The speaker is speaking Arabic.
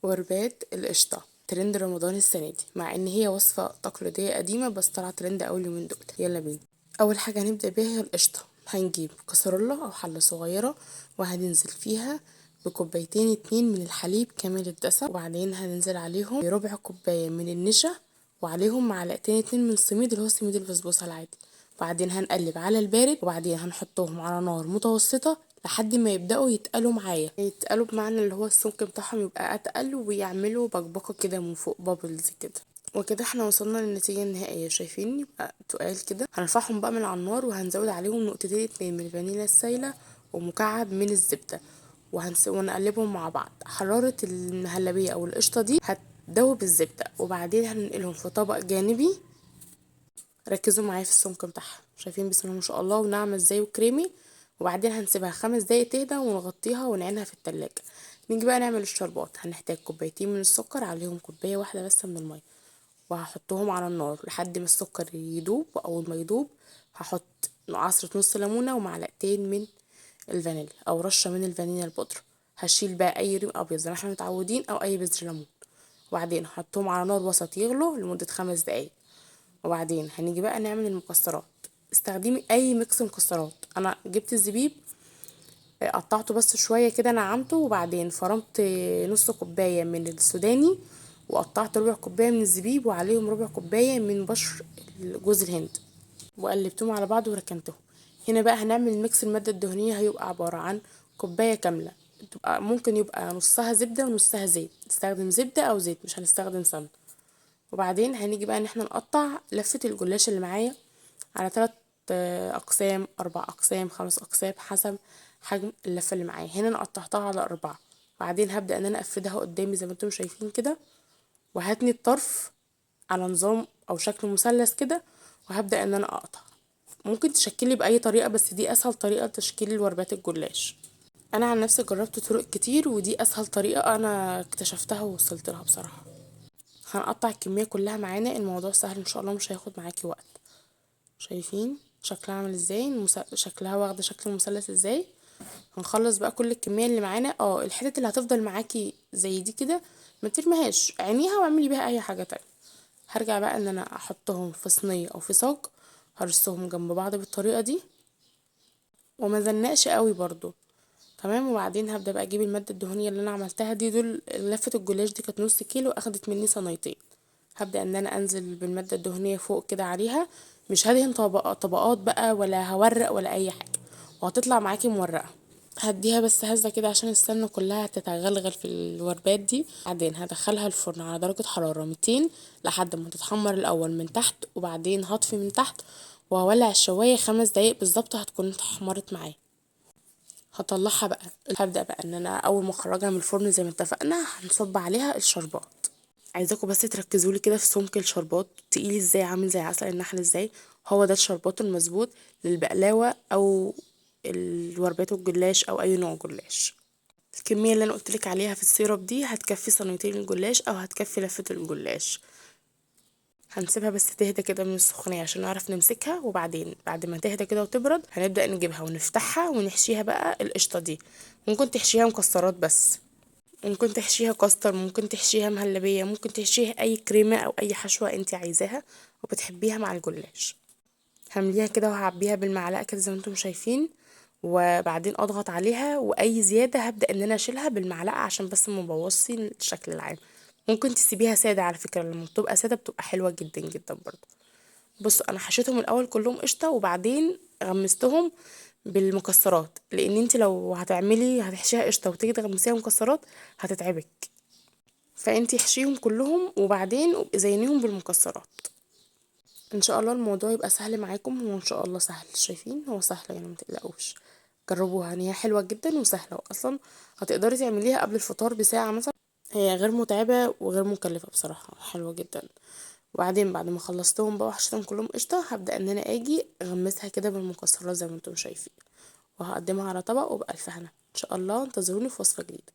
وربات القشطة ترند رمضان السنة دي، مع ان هي وصفة تقليدية قديمة بس طلعت ترند اول يومين دول. يلا بينا. اول حاجة هنبدأ بيها هي القشطة. هنجيب كسرولة او حلة صغيرة وهننزل فيها بكوبايتين اتنين من الحليب كامل الدسم، وبعدين هننزل عليهم بربع كوباية من النشا، وعليهم معلقتين اتنين من السميد اللي هو سميد البسبوسة العادي. وبعدين هنقلب على البارد، وبعدين هنحطهم على نار متوسطة لحد ما يبدأوا يتقلوا معايا. يتقلوا بمعنى اللي هو السمك بتاعهم يبقى اتقل ويعملوا بقبقة كده من فوق، بابلز كده. وكده احنا وصلنا للنتيجة النهائية، شايفين يبقى تقال كده. هنرفعهم بقى من على النار وهنزود عليهم نقطتين اتنين من الفانيليا السايلة ومكعب من الزبدة، ونقلبهم مع بعض. حرارة المهلبية او القشطة دي هتدوب الزبدة، وبعدين هننقلهم في طبق جانبي. ركزوا معايا في السمك بتاعها، شايفين بسم الله ما شاء الله وناعمه ازاي وكريمي. وبعدين هنسيبها 5 دقايق تهدى ونغطيها ونعينها في التلاجة. نيجي بقى نعمل الشربات. هنحتاج كوبايتين من السكر، عليهم كوبايه واحده بس من الميه، وهحطهم على النار لحد ما السكر يدوب. واول ما يدوب هحط عصرة نص ليمونه ومعلقتين من الفانيليا او رشه من الفانيليا البودره. هشيل بقى اي ريم ابيض زي ما احنا متعودين او اي بذر ليمون، وبعدين هحطهم على نار وسط يغلوا لمده 5 دقايق. وبعدين هنيجي بقى نعمل المكسرات. استخدمي اي ميكس مكسرات. انا جبت الزبيب، قطعته بس شويه كده نعمته، وبعدين فرمت نص كوبايه من السوداني، وقطعت ربع كوبايه من الزبيب وعليهم ربع كوبايه من بشر جوز الهند، وقلبتهم على بعض وركنتهم. هنا بقى هنعمل ميكس الماده الدهنيه، هيبقى عباره عن كوبايه كامله، تبقى ممكن يبقى نصها زبده ونصها زيت. نستخدم زبده او زيت، مش هنستخدم سمنه. وبعدين هنيجي بقى ان احنا نقطع لفة الجلاش اللي معايا على 3 اقسام، 4 اقسام، 5 اقسام، حسب حجم اللفة اللي معايا. هنا انا قطعتها على 4. بعدين هبدأ ان انا افردها قدامي زي ما انتم شايفين كده، وهتني الطرف على نظام او شكل مثلث كده، وهبدأ ان انا اقطع. ممكن تشكلي بأي طريقة، بس دي اسهل طريقة لتشكيل الوربات الجلاش. انا عن نفسي جربت طرق كتير، ودي اسهل طريقة انا اكتشفتها ووصلت لها بصراحة. هنقطع الكمية كلها معانا، الموضوع سهل ان شاء الله، مش هياخد معاكي وقت. شايفين شكلها عامل ازاي، شكلها واخده شكل مثلث ازاي. هنخلص بقى كل الكميه اللي معانا. الحتت اللي هتفضل معاكي زي دي كده ما ترميهاش، عينيها واعملي بيها اي حاجه تانية. هرجع بقى ان انا احطهم في صينيه او في صاج، هرصهم جنب بعض بالطريقه دي، وما زنقش قوي برضو. تمام. وبعدين هبدا بقى اجيب الماده الدهنيه اللي انا عملتها دي. دول لفه الجلاش دي كانت نص كيلو، اخدت مني صينيتين. هبدأ ان انا انزل بالمادة الدهنية فوق كده عليها. مش هدهن طبقات بقى، ولا هورق ولا اي حاجة، وهتطلع معاكي مورقة. هديها بس هزة كده عشان السمنة كلها تتغلغل في الوربات دي. بعدين هدخلها الفرن على درجة حرارة 200 لحد ما تتحمر الاول من تحت، وبعدين هطفي من تحت وهولع الشواية 5 دقايق بالظبط، هتكون اتحمرت معايا. هطلعها بقى. هبدأ بقى ان انا اول ما اخرجها من الفرن زي ما اتفقنا هنصب عليها الشربات. عايزاكم بس تركزوا لي كده في سمك الشربات تقيل ازاي، عامل زي عسل النحل ازاي. هو ده الشربات المظبوط للبقلاوه او الوربات الجلاش او اي نوع جلاش. الكميه اللي انا قلتلك عليها في السيرب دي هتكفي صينيتين الجلاش او هتكفي لفه الجلاش. هنسيبها بس تهدى كده من السخونية عشان نعرف نمسكها، وبعدين بعد ما تهدى كده وتبرد هنبدأ نجيبها ونفتحها ونحشيها بقى القشطة دي. ممكن تحشيها مكسرات بس، ممكن تحشيها كاستر، ممكن تحشيها مهلبية، ممكن تحشيها اي كريمة او اي حشوة انت عايزاها وبتحبيها مع الجلاش. همليها كده وهعبيها بالمعلقة كده زي ما انتم شايفين، وبعدين اضغط عليها، واي زيادة هبدأ ان انا اشيلها بالمعلقة عشان بس ما بوظش الشكل العام. ممكن تسيبيها سادة على فكرة، لما بتبقى سادة بتبقى حلوة جدا جدا برضه. بصوا انا حشيتهم الاول كلهم قشطة، وبعدين غمستهم بالمكسرات، لان انت لو هتحشيها قشطة وتيجي تغمسيها مكسرات هتتعبك. فانتي احشيهم كلهم وبعدين ابقي زينيهم بالمكسرات. ان شاء الله الموضوع يبقى سهل معاكم، هو ان شاء الله سهل، شايفين هو سهل يعني متقلقوش. جربوها يعني، هي حلوة جدا وسهلة، واصلا هتقدري تعمليها قبل الفطار بساعة مثلا. هي غير متعبة وغير مكلفة بصراحة، حلوة جدا. وبعدين بعد ما خلصتهم بقى وحشيتهم كلهم قشطة، هبدأ ان انا اجي اغمسها كده بالمكسرات زي ما انتم شايفين، وهقدمها على طبق وبألف هنا. ان شاء الله انتظروني في وصفة جديدة.